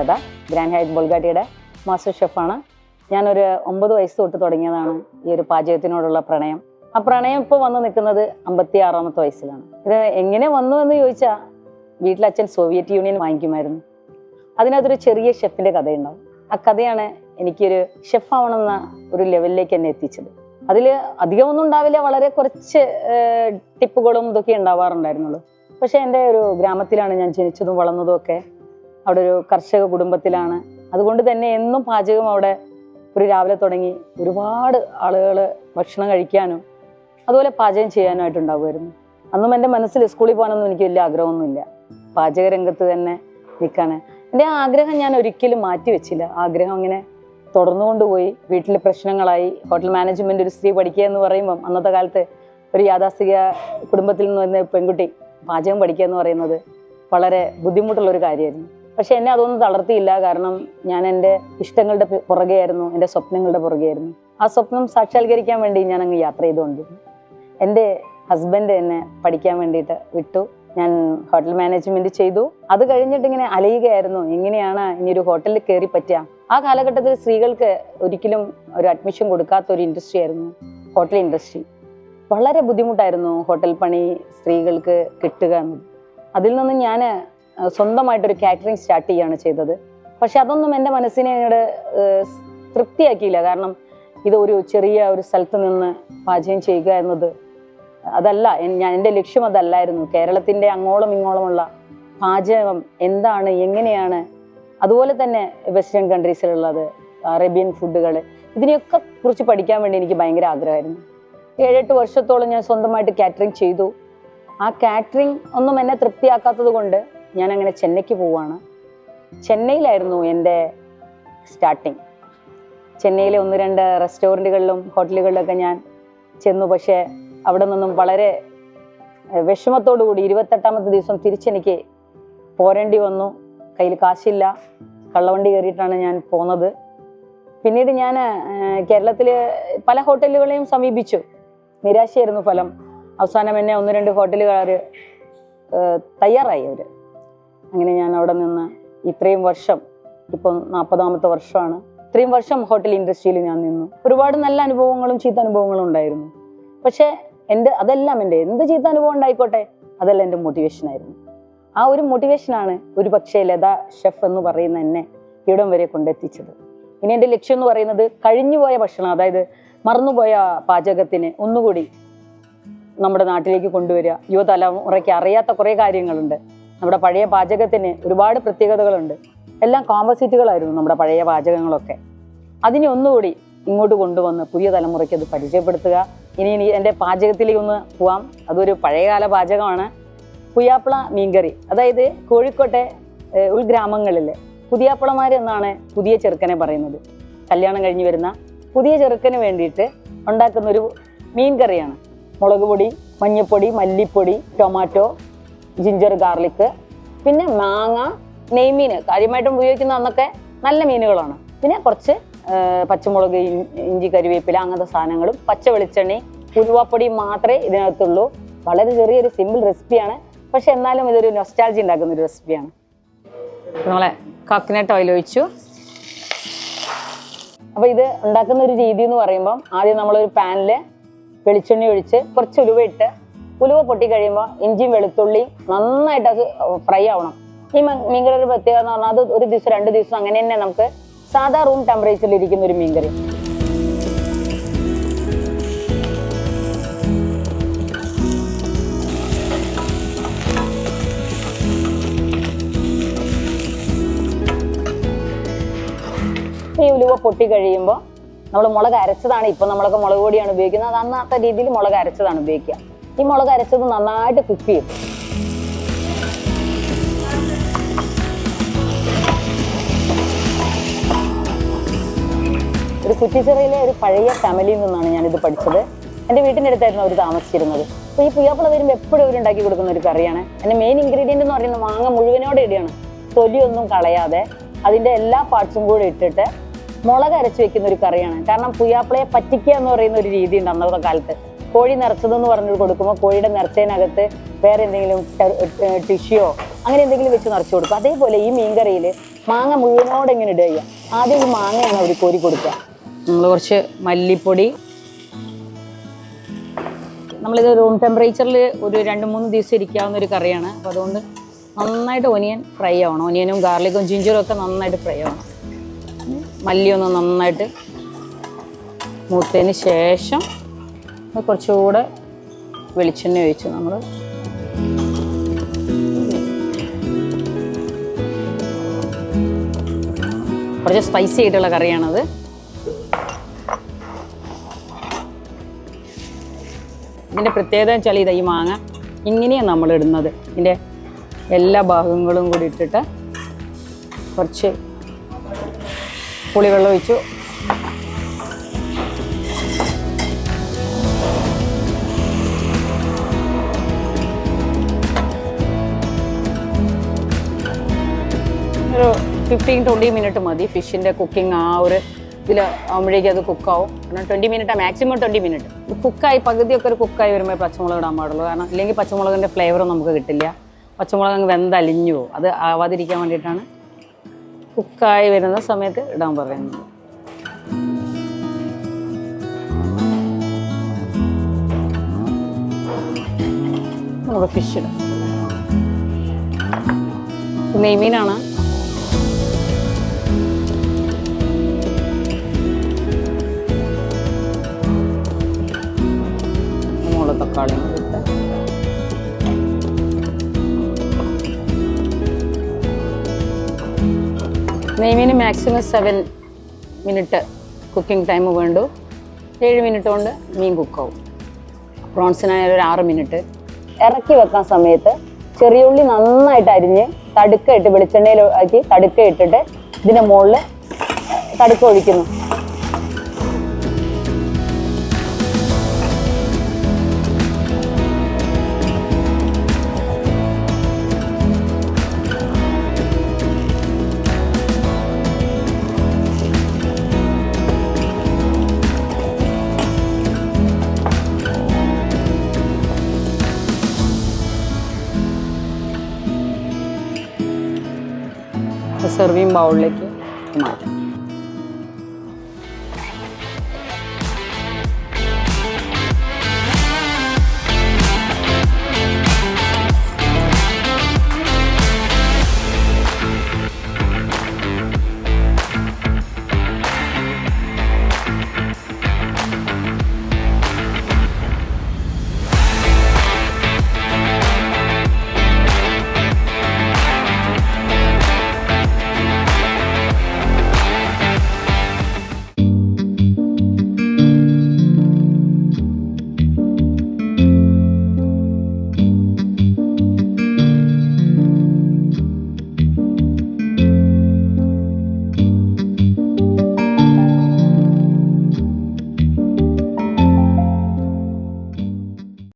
Shweta, Grand Hyatt ബൊൾഗാട്ടിയുടെ master ഷെഫാണ്. ഞാനൊരു 9 വയസ്സ് തൊട്ട് തുടങ്ങിയതാണ് ഈ ഒരു പാചകത്തിനോടുള്ള പ്രണയം. ആ പ്രണയം ഇപ്പോൾ വന്ന് നിൽക്കുന്നത് 56ാമത്തെ വയസ്സിലാണ്. ഇത് എങ്ങനെ വന്നു എന്ന് ചോദിച്ചാൽ, വീട്ടിലച്ഛൻ സോവിയറ്റ് യൂണിയൻ വാങ്ങിക്കുമായിരുന്നു. അതിനകത്തൊരു ചെറിയ ഷെഫിൻ്റെ കഥയുണ്ടാവും. ആ കഥയാണ് എനിക്കൊരു ഷെഫ് ആവണമെന്ന ഒരു ലെവലിലേക്ക് എന്നെ എത്തിച്ചത്. അതിൽ അധികമൊന്നും ഉണ്ടാവില്ല, വളരെ കുറച്ച് ടിപ്പുകളും ഇതൊക്കെ ഉണ്ടാവാറുണ്ടായിരുന്നുള്ളൂ. പക്ഷേ എൻ്റെ ഒരു ഗ്രാമത്തിലാണ് ഞാൻ ജനിച്ചതും വളർന്നതും ഒക്കെ. അവിടെ ഒരു കർഷക കുടുംബത്തിലാണ്. അതുകൊണ്ട് തന്നെ എന്നും പാചകം അവിടെ ഒരു രാവിലെ തുടങ്ങി ഒരുപാട് ആളുകൾ ഭക്ഷണം കഴിക്കാനും അതുപോലെ പാചകം ചെയ്യാനുമായിട്ടുണ്ടാവുമായിരുന്നു. അന്നും എൻ്റെ മനസ്സിൽ സ്കൂളിൽ പോകാനൊന്നും എനിക്ക് വലിയ ആഗ്രഹമൊന്നുമില്ല. പാചക രംഗത്ത് തന്നെ നിൽക്കാൻ എൻ്റെ ആഗ്രഹം ഞാൻ ഒരിക്കലും മാറ്റി വെച്ചില്ല. ആഗ്രഹം അങ്ങനെ തുടർന്നുകൊണ്ടുപോയി. വീട്ടിൽ പ്രശ്നങ്ങളായി. ഹോട്ടൽ മാനേജ്മെൻറ്റ് ഒരു സ്ത്രീ പഠിക്കുക എന്ന് പറയുമ്പം അന്നത്തെ കാലത്ത് ഒരു യാഥാസ്ഥിക കുടുംബത്തിൽ നിന്ന് വരുന്ന പെൺകുട്ടി പാചകം പഠിക്കുക എന്ന് പറയുന്നത് വളരെ ബുദ്ധിമുട്ടുള്ളൊരു കാര്യമായിരുന്നു. പക്ഷെ എന്നെ അതൊന്നും തളർത്തിയില്ല. കാരണം ഞാൻ എൻ്റെ ഇഷ്ടങ്ങളുടെ പുറകെയായിരുന്നു, എൻ്റെ സ്വപ്നങ്ങളുടെ പുറകെയായിരുന്നു. ആ സ്വപ്നം സാക്ഷാത്കരിക്കാൻ വേണ്ടി ഞാൻ അങ്ങ് യാത്ര ചെയ്തുകൊണ്ടിരുന്നു. എൻ്റെ ഹസ്ബൻഡ് എന്നെ പഠിക്കാൻ വേണ്ടിയിട്ട് വിട്ടു. ഞാൻ ഹോട്ടൽ മാനേജ്മെൻറ്റ് ചെയ്തു. അത് കഴിഞ്ഞിട്ട് ഇങ്ങനെ അലയുകയായിരുന്നു, എങ്ങനെയാണ് ഇനിയൊരു ഹോട്ടലിൽ കയറി പറ്റുക. ആ കാലഘട്ടത്തിൽ സ്ത്രീകൾക്ക് ഒരിക്കലും ഒരു അഡ്മിഷൻ കൊടുക്കാത്ത ഒരു ഇൻഡസ്ട്രി ആയിരുന്നു ഹോട്ടൽ ഇൻഡസ്ട്രി. വളരെ ബുദ്ധിമുട്ടായിരുന്നു ഹോട്ടൽ പണി സ്ത്രീകൾക്ക് കിട്ടുക എന്നത്. അതിൽ നിന്ന് ഞാൻ സ്വന്തമായിട്ടൊരു കാറ്ററിംഗ് സ്റ്റാർട്ട് ചെയ്യുകയാണ് ചെയ്തത്. പക്ഷെ അതൊന്നും എൻ്റെ മനസ്സിനെ അങ്ങോട്ട് തൃപ്തിയാക്കിയില്ല. കാരണം ഇത് ഒരു ചെറിയ ഒരു സ്ഥലത്ത് നിന്ന് പാചകം ചെയ്യുക എന്നത് അതല്ല എൻ്റെ ലക്ഷ്യം. അതല്ലായിരുന്നു. കേരളത്തിൻ്റെ അങ്ങോളം ഇങ്ങോളമുള്ള പാചകം എന്താണ്, എങ്ങനെയാണ്, അതുപോലെ തന്നെ വെസ്റ്റേൺ കൺട്രീസിലുള്ളത്, അറേബ്യൻ ഫുഡുകൾ, ഇതിനെയൊക്കെ കുറിച്ച് പഠിക്കാൻ വേണ്ടി എനിക്ക് ഭയങ്കര ആഗ്രഹമായിരുന്നു. 7-8 വർഷത്തോളം ഞാൻ സ്വന്തമായിട്ട് കാറ്ററിംഗ് ചെയ്തു. ആ കാറ്ററിംഗ് ഒന്നും എന്നെ തൃപ്തിയാക്കാത്തത് കൊണ്ട് ഞാൻ അങ്ങനെ ചെന്നൈക്ക് പോവുകയാണ്. ചെന്നൈയിലായിരുന്നു എൻ്റെ സ്റ്റാർട്ടിങ്. ചെന്നൈയിലെ 1-2 റെസ്റ്റോറൻറ്റുകളിലും ഹോട്ടലുകളിലൊക്കെ ഞാൻ ചെന്നു. പക്ഷേ അവിടെ നിന്നും വളരെ വിഷമത്തോടു കൂടി 28ാമത്തെ ദിവസം തിരിച്ചെനിക്ക് പോരേണ്ടി വന്നു. കയ്യിൽ കാശില്ല. കള്ളവണ്ടി കയറിയിട്ടാണ് ഞാൻ പോന്നത്. പിന്നീട് ഞാൻ കേരളത്തിൽ പല ഹോട്ടലുകളെയും സമീപിച്ചു. നിരാശയായിരുന്നു ഫലം. അവസാനം എന്നെ 1-2 ഹോട്ടലുകാർ തയ്യാറായി. അവർ അങ്ങനെ ഞാൻ അവിടെ നിന്ന് ഇത്രയും വർഷം, ഇപ്പം 40ാമത്തെ വർഷമാണ്, ഇത്രയും വർഷം ഹോട്ടൽ ഇൻഡസ്ട്രിയിൽ ഞാൻ നിന്നു. ഒരുപാട് നല്ല അനുഭവങ്ങളും ചീത്ത അനുഭവങ്ങളും ഉണ്ടായിരുന്നു. പക്ഷേ അതെല്ലാം എൻ്റെ എന്ത് ചീത്ത അനുഭവം ഉണ്ടായിക്കോട്ടെ, അതെല്ലാം എൻ്റെ മോട്ടിവേഷനായിരുന്നു. ആ ഒരു മോട്ടിവേഷനാണ് ഒരു പക്ഷേ ലതാ ഷെഫ് എന്ന് പറയുന്ന എന്നെ ഇവിടം വരെ കൊണ്ടെത്തിച്ചത്. ഇനി എൻ്റെ ലക്ഷ്യം എന്ന് പറയുന്നത് കഴിഞ്ഞുപോയ ഭക്ഷണം, അതായത് മറന്നുപോയ പാചകത്തിന് ഒന്നുകൂടി നമ്മുടെ നാട്ടിലേക്ക് കൊണ്ടുവരിക. യുവതലമുറയ്ക്ക് അറിയാത്ത കുറേ കാര്യങ്ങളുണ്ട്. നമ്മുടെ പഴയ പാചകത്തിന് ഒരുപാട് പ്രത്യേകതകളുണ്ട്. എല്ലാം കോമ്പസിറ്റുകളായിരുന്നു നമ്മുടെ പഴയ പാചകങ്ങളൊക്കെ. അതിനെ ഒന്നുകൂടി ഇങ്ങോട്ട് കൊണ്ടുവന്ന് പുതിയ തലമുറയ്ക്ക് അത് പരിചയപ്പെടുത്തുക. ഇനി എൻ്റെ പാചകത്തിലേക്ക് ഒന്ന് പോവാം. അതൊരു പഴയകാല പാചകമാണ്. പുയ്യാപ്പിള മീൻകറി. അതായത് കോഴിക്കോട്ടെ ഉൾഗ്രാമങ്ങളിൽ പുതിയാപ്പിളമാർ എന്നാണ് പുതിയ ചെറുക്കനെ പറയുന്നത്. കല്യാണം കഴിഞ്ഞ് വരുന്ന പുതിയ ചെറുക്കന് വേണ്ടിയിട്ട് ഉണ്ടാക്കുന്നൊരു മീൻ കറിയാണ്. മുളക് പൊടി, മഞ്ഞൾപ്പൊടി, മല്ലിപ്പൊടി, ടൊമാറ്റോ, ജിഞ്ചർ ഗാർലിക്, പിന്നെ മാങ്ങ, നെയ്മീൻ കാര്യമായിട്ടും ഉപയോഗിക്കുന്ന അന്നൊക്കെ നല്ല മീനുകളാണ്. പിന്നെ കുറച്ച് പച്ചമുളക്, ഇഞ്ചി, കരിവേപ്പില, അങ്ങനത്തെ സാധനങ്ങളും പച്ച വെളിച്ചെണ്ണി, ഉലുവാപ്പൊടി മാത്രമേ ഇതിനകത്തുള്ളൂ. വളരെ ചെറിയൊരു സിമ്പിൾ റെസിപ്പിയാണ്. പക്ഷെ എന്നാലും ഇതൊരു നൊസ്റ്റാൾജി ഉണ്ടാക്കുന്ന ഒരു റെസിപ്പിയാണ്. നമ്മളെ കോക്കനട്ട് ഓയിൽ ഒഴിച്ചു. അപ്പോൾ ഇത് ഉണ്ടാക്കുന്ന ഒരു രീതി എന്ന് പറയുമ്പം, ആദ്യം നമ്മളൊരു പാനിൽ വെളിച്ചെണ്ണ ഒഴിച്ച് കുറച്ച് ഉലുവ ഇട്ട്, ഉലുവ പൊട്ടി കഴിയുമ്പോൾ ഇഞ്ചിയും വെളുത്തുള്ളി നന്നായിട്ട് അത് ഫ്രൈ ആവണം. ഈ മീൻകറി ഒരു പ്രത്യേകത എന്ന് പറഞ്ഞാൽ അത് 1 ദിവസം 2 ദിവസം അങ്ങനെ തന്നെ നമുക്ക് സാധാ റൂം ടെമ്പറേച്ചറിൽ ഇരിക്കുന്ന ഒരു മീൻകറി. ഈ ഉലുവ പൊട്ടി കഴിയുമ്പോൾ നമ്മൾ മുളക് അരച്ചതാണ്. ഇപ്പം നമ്മളൊക്കെ മുളക് പൊടിയാണ് ഉപയോഗിക്കുന്നത്. അത് അന്നത്തെ രീതിയിൽ മുളക് അരച്ചതാണ് ഉപയോഗിക്കുക. ഈ മുളക് അരച്ചത് നന്നായിട്ട് കുക്ക് ചെയ്യും. ഒരു കുറ്റിച്ചിറയിലെ ഒരു പഴയ ഫാമിലിയിൽ നിന്നാണ് ഞാനിത് പഠിച്ചത്. എൻ്റെ വീട്ടിൻ്റെ അടുത്തായിരുന്നു അവർ താമസിച്ചിരുന്നത്. അപ്പോൾ ഈ പുയ്യാപ്പിള വരുമ്പോൾ എപ്പോഴും അവർ ഉണ്ടാക്കി കൊടുക്കുന്ന ഒരു കറിയാണ്. എൻ്റെ മെയിൻ ഇൻഗ്രീഡിയൻ്റ് എന്ന് പറയുന്നത് മാങ്ങ മുഴുവനോടെ ഇടുകയാണ്. തൊലിയൊന്നും കളയാതെ അതിൻ്റെ എല്ലാ പാർട്സും കൂടെ ഇട്ടിട്ട് മുളക് അരച്ച് വെക്കുന്ന ഒരു കറിയാണ്. കാരണം പുയ്യാപ്പിളയെ പറ്റിക്കുക എന്ന് പറയുന്ന ഒരു രീതി ഉണ്ട് അന്നത്തെ കാലത്ത്. കോഴി നിറച്ചതെന്ന് പറഞ്ഞ് കൊടുക്കുമ്പോൾ കോഴിയുടെ നിറച്ചതിനകത്ത് വേറെ എന്തെങ്കിലും ടിഷ്യോ അങ്ങനെ എന്തെങ്കിലും വെച്ച് നിറച്ച് കൊടുക്കും. അതേപോലെ ഈ മീൻകറിയിൽ മാങ്ങ മുഴുവനോടെ ഇങ്ങനെ ഇടുക ചെയ്യുക. ആദ്യം ഈ മാങ്ങയാണ് അവർ കോരി കൊടുക്കുക. നമ്മൾ കുറച്ച് മല്ലിപ്പൊടി, നമ്മളിത് റൂം ടെമ്പറേച്ചറിൽ ഒരു 2-3 ദിവസം ഇരിക്കാവുന്ന ഒരു കറിയാണ്. അപ്പോൾ അതുകൊണ്ട് നന്നായിട്ട് ഒനിയൻ ഫ്രൈ ആവണം. ഒനിയനും ഗാർലിക്കും ജിഞ്ചറും ഒക്കെ നന്നായിട്ട് ഫ്രൈ ആവണം. മല്ലിയൊന്ന് നന്നായിട്ട് മൂത്തതിന് ശേഷം കുറച്ചുകൂടെ വെളിച്ചെണ്ണ ഒഴിച്ച് നമ്മൾ കുറച്ച് സ്പൈസി ആയിട്ടുള്ള കറിയാണത്. ഇതിൻ്റെ പ്രത്യേകത വെച്ചാൽ ഇതാ ഈ മാങ്ങ ഇങ്ങനെയാണ് നമ്മൾ ഇടുന്നത്. ഇതിൻ്റെ എല്ലാ ഭാഗങ്ങളും കൂടി ഇട്ടിട്ട് കുറച്ച് പുളിവെള്ളം ഒഴിച്ചു. ഒരു 15-20 മിനിറ്റ് മതി ഫിഷിൻ്റെ കുക്കിംഗ്. ആ ഒരു ഇതിൽ ആകുമ്പോഴേക്കും അത് കുക്കാവും. കാരണം 20 മിനിറ്റ്, മാക്സിമം 20 മിനിറ്റ്. കുക്കായി പകുതിയൊക്കെ ഒരു കുക്കായി വരുമ്പോൾ പച്ചമുളക് ഇടാൻ പാടുള്ളൂ. കാരണം ഇല്ലെങ്കിൽ പച്ചമുളകിൻ്റെ ഫ്ലേവറും നമുക്ക് കിട്ടില്ല. പച്ചമുളക് അങ്ങ് വെന്തലിഞ്ഞു പോകും. അത് ആവാതിരിക്കാൻ വേണ്ടിയിട്ടാണ് കുക്കായി വരുന്ന സമയത്ത് ഇടാൻ പറയുന്നത്. നമുക്ക് ഫിഷ് ഇടാം. നെയ്മീനാണ്. തക്കാളി ഇട്ട് നെയ്മീന് മാക്സിമം 7 മിനിറ്റ് കുക്കിംഗ് ടൈം വേണ്ടു. 7 മിനിറ്റ് കൊണ്ട് മീൻ കുക്കാവും. പ്രോൺസിനായാലും ഒരു 6 മിനിറ്റ്. ഇറക്കി വെക്കാൻ സമയത്ത് ചെറിയ ഉള്ളി നന്നായിട്ട് അരിഞ്ഞ് തടുക്ക ഇട്ട് വെളിച്ചെണ്ണയിൽ ആക്കി തടുക്ക ഇട്ടിട്ട് ഇതിൻ്റെ മുകളിൽ തടുക്ക ഒഴിക്കുന്നു. സെർവിങ് ബൗളിലേക്ക് മാറ്റാം.